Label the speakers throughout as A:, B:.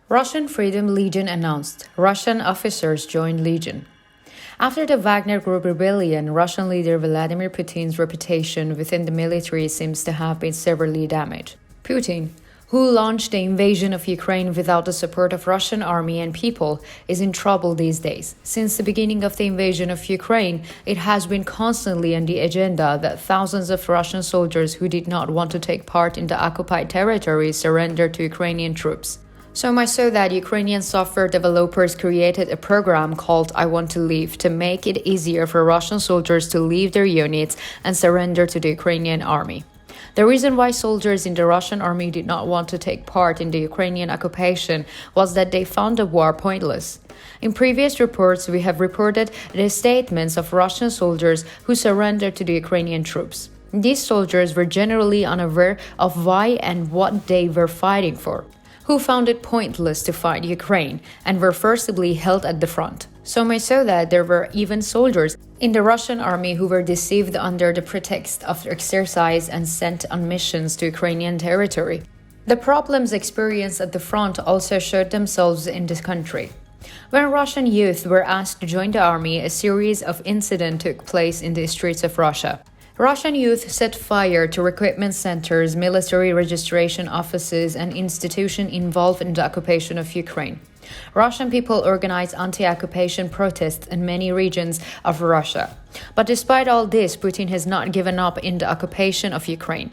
A: Russian Freedom Legion announced Russian officers joined Legion. After the Wagner Group rebellion, Russian leader Vladimir Putin's reputation within the military seems to have been severely damaged. Putin, who launched the invasion of Ukraine without the support of Russian army and people, is in trouble these days. Since the beginning of the invasion of Ukraine, it has been constantly on the agenda that thousands of Russian soldiers who did not want to take part in the occupied territories surrendered to Ukrainian troops. So much so that Ukrainian software developers created a program called I Want to Leave to make it easier for Russian soldiers to leave their units and surrender to the Ukrainian army. The reason why soldiers in the Russian army did not want to take part in the Ukrainian occupation was that they found the war pointless. In previous reports, we have reported the statements of Russian soldiers who surrendered to the Ukrainian troops. These soldiers were generally unaware of why and what they were fighting for, who found it pointless to fight Ukraine and were forcibly held at the front. So much so that there were even soldiers in the Russian army who were deceived under the pretext of exercise and sent on missions to Ukrainian territory. The problems experienced at the front also showed themselves in this country. When Russian youth were asked to join the army, a series of incidents took place in the streets of Russia. Russian youth set fire to recruitment centers, military registration offices, and institutions involved in the occupation of Ukraine. Russian people organized anti-occupation protests in many regions of Russia. But despite all this, Putin has not given up in the occupation of Ukraine.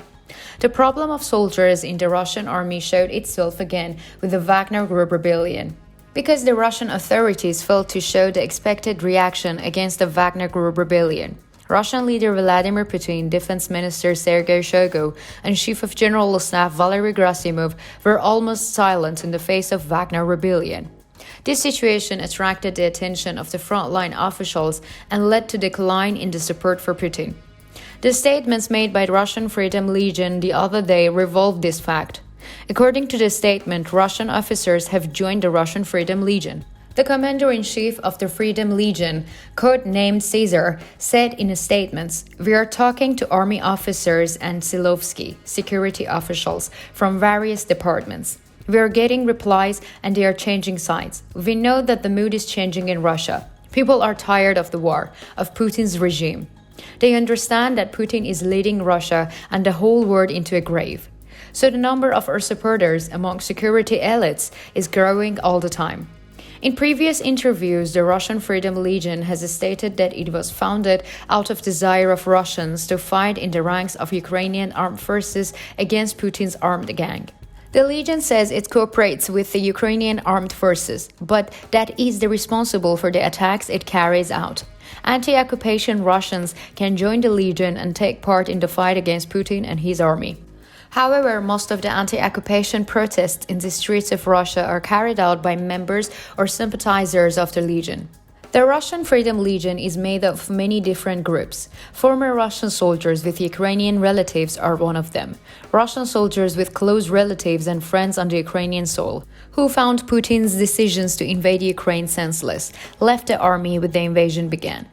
A: The problem of soldiers in the Russian army showed itself again with the Wagner Group rebellion. Because the Russian authorities failed to show the expected reaction against the Wagner Group rebellion, Russian leader Vladimir Putin, Defense Minister Sergei Shoigu, and Chief of General Staff Valery Gerasimov were almost silent in the face of Wagner rebellion. This situation attracted the attention of the frontline officials and led to decline in the support for Putin. The statements made by the Russian Freedom Legion the other day revolved this fact. According to the statement, Russian officers have joined the Russian Freedom Legion. The commander-in-chief of the Freedom Legion, code-named Caesar, said in a statement, "We are talking to army officers and Silovsky, security officials, from various departments. We are getting replies and they are changing sides. We know that the mood is changing in Russia. People are tired of the war, of Putin's regime. They understand that Putin is leading Russia and the whole world into a grave. So the number of our supporters among security elites is growing all the time." In previous interviews, the Russian Freedom Legion has stated that it was founded out of desire of Russians to fight in the ranks of Ukrainian armed forces against Putin's armed gang. The Legion says it cooperates with the Ukrainian armed forces, but that is the responsible for the attacks it carries out. Anti-occupation Russians can join the Legion and take part in the fight against Putin and his army. However, most of the anti-occupation protests in the streets of Russia are carried out by members or sympathizers of the Legion. The Russian Freedom Legion is made up of many different groups. Former Russian soldiers with Ukrainian relatives are one of them. Russian soldiers with close relatives and friends on the Ukrainian soil, who found Putin's decisions to invade Ukraine senseless, left the army when the invasion began.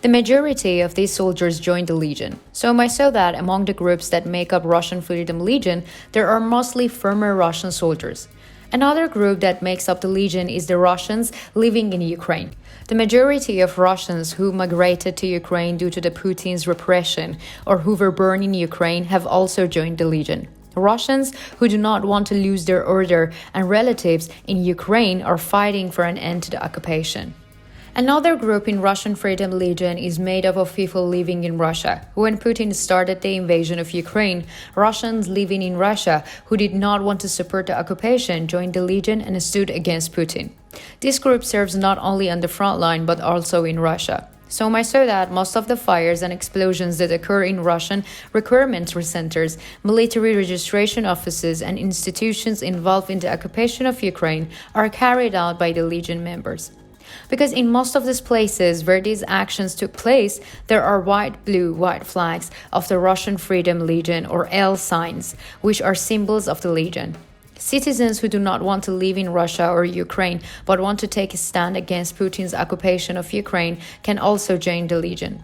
A: The majority of these soldiers joined the Legion, so much so that among the groups that make up Russian Freedom Legion, there are mostly former Russian soldiers. Another group that makes up the Legion is the Russians living in Ukraine. The majority of Russians who migrated to Ukraine due to the Putin's repression or who were born in Ukraine have also joined the Legion. Russians who do not want to lose their order and relatives in Ukraine are fighting for an end to the occupation. Another group in Russian Freedom Legion is made up of people living in Russia. When Putin started the invasion of Ukraine, Russians living in Russia who did not want to support the occupation joined the Legion and stood against Putin. This group serves not only on the front line but also in Russia. So much so that most of the fires and explosions that occur in Russian recruitment centers, military registration offices, and institutions involved in the occupation of Ukraine are carried out by the Legion members. Because in most of these places where these actions took place, there are white, blue, white flags of the Russian Freedom Legion or L signs, which are symbols of the Legion. Citizens who do not want to live in Russia or Ukraine but want to take a stand against Putin's occupation of Ukraine can also join the Legion.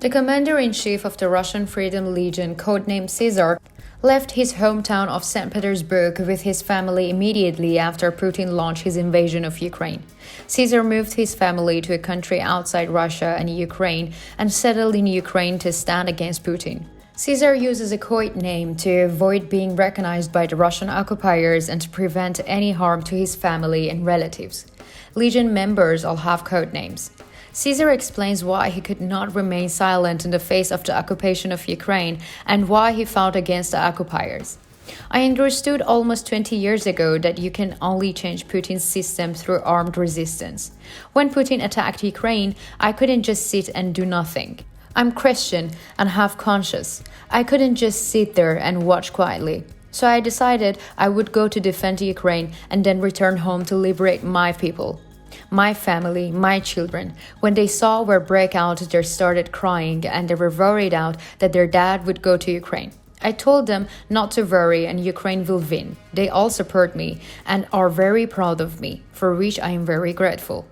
A: The commander-in-chief of the Russian Freedom Legion, codenamed Caesar, left his hometown of St. Petersburg with his family immediately after Putin launched his invasion of Ukraine. Caesar moved his family to a country outside Russia and Ukraine and settled in Ukraine to stand against Putin. Caesar uses a code name to avoid being recognized by the Russian occupiers and to prevent any harm to his family and relatives. Legion members all have code names. Caesar explains why he could not remain silent in the face of the occupation of Ukraine and why he fought against the occupiers. I understood almost 20 years ago that you can only change Putin's system through armed resistance. When Putin attacked Ukraine, I couldn't just sit and do nothing. I'm Christian and have conscience. I couldn't just sit there and watch quietly. So I decided I would go to defend Ukraine and then return home to liberate my people. My family, my children, when they saw war break out, they started crying and they were worried out that their dad would go to Ukraine. I told them not to worry and Ukraine will win. They all support me and are very proud of me, for which I am very grateful.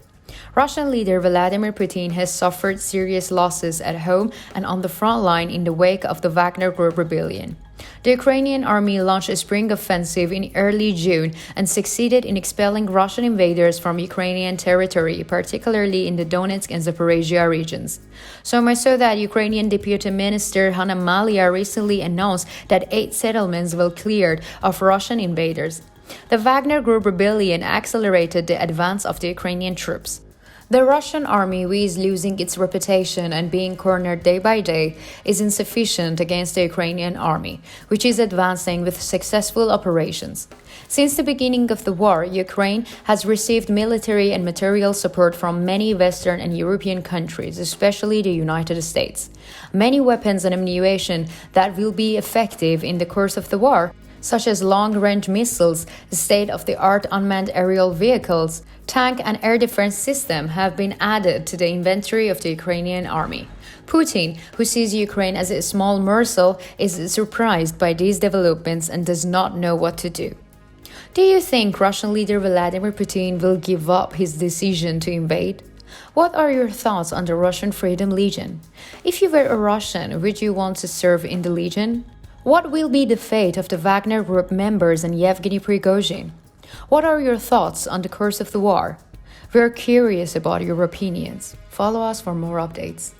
A: Russian leader Vladimir Putin has suffered serious losses at home and on the front line in the wake of the Wagner Group rebellion. The Ukrainian army launched a spring offensive in early June and succeeded in expelling Russian invaders from Ukrainian territory, particularly in the Donetsk and Zaporizhia regions. So much so that Ukrainian Deputy Minister Hanna Malia recently announced that 8 settlements were cleared of Russian invaders. The Wagner Group rebellion accelerated the advance of the Ukrainian troops. The Russian army, which is losing its reputation and being cornered day by day, is insufficient against the Ukrainian army, which is advancing with successful operations. Since the beginning of the war, Ukraine has received military and material support from many Western and European countries, especially the United States. Many weapons and ammunition that will be effective in the course of the war, such as long-range missiles, state-of-the-art unmanned aerial vehicles, tank and air defense systems have been added to the inventory of the Ukrainian army. Putin, who sees Ukraine as a small morsel, is surprised by these developments and does not know what to do. Do you think Russian leader Vladimir Putin will give up his decision to invade? What are your thoughts on the Russian Freedom Legion? If you were a Russian, would you want to serve in the Legion? What will be the fate of the Wagner Group members and Yevgeny Prigozhin? What are your thoughts on the course of the war? We are curious about your opinions. Follow us for more updates.